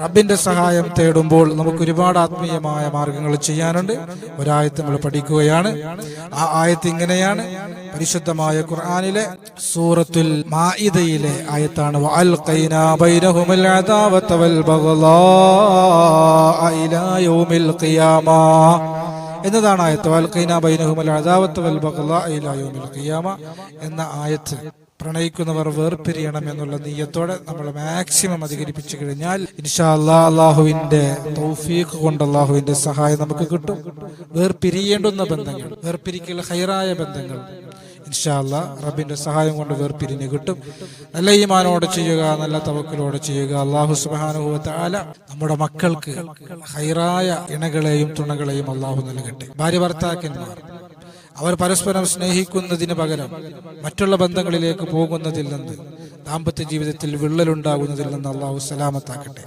റബ്ബിന്റെ സഹായം തേടുമ്പോൾ നമുക്ക് ഒരുപാട് ആത്മീയമായ മാർഗങ്ങൾ ചെയ്യാനുണ്ട്. ഒരായത്ത് നമ്മൾ പഠിക്കുകയാണ്. ആ ആയത്ത് ഇങ്ങനെയാണ്. പരിശുദ്ധമായ ഖുർആനിലെ സൂറത്തുൽ മാഇദയിലെ ആയത്താണ്. വഅൽഖൈനാ ബൈനഹുമുൽ അദാവത വൽ ബഗ്ളാഅ ഇലാ യൗമിൽ ഖിയാമ എന്നതാണ് ആയത്ത്. വഅൽഖൈനാ ബൈനഹുമുൽ അദാവത വൽ ബഗ്ളാഅ ഇലാ യൗമിൽ ഖിയാമ എന്ന ആയത്ത് പ്രണയിക്കുന്നവർ വേർപിരിയണം എന്നുള്ള നീയത്തോടെ നമ്മൾ മാക്സിമം അധികരിപ്പിച്ചു കഴിഞ്ഞാൽ ഇൻഷാ അല്ലാഹ് അല്ലാഹുവിന്റെ തൗഫീഖ് കൊണ്ട് അല്ലാഹുവിന്റെ സഹായം നമുക്ക് കിട്ടും. വേർപിരിയേണ്ടുന്ന ബന്ധങ്ങൾ, വേർപിരിക്കൽ ഹൈറായ ബന്ധങ്ങൾ ഇൻഷാ അല്ലാഹ് റബ്ബിന്റെ സഹായം കൊണ്ട് വേർപിരിഞ്ഞ് കിട്ടും. നല്ല ഈമാനോടെ ചെയ്യുക, നല്ല തവക്കലോടെ ചെയ്യുക. അല്ലാഹു സുബ്ഹാനഹു വ തആല നമ്മുടെ മക്കൾക്ക് ഹൈറായ ഇണകളെയും തുണകളെയും അല്ലാഹു നൽകട്ടെ. ഭാര്യ ഭർത്താക്കന്മാർ അവർ പരസ്പരം സ്നേഹിക്കുന്നതിന് പകരം മറ്റുള്ള ബന്ധങ്ങളിലേക്ക് പോകുന്നതിൽ നിന്ന്, ദാമ്പത്യ ജീവിതത്തിൽ വിള്ളലുണ്ടാകുന്നതിൽ നിന്ന് അല്ലാഹു സലാമത്താക്കട്ടെ.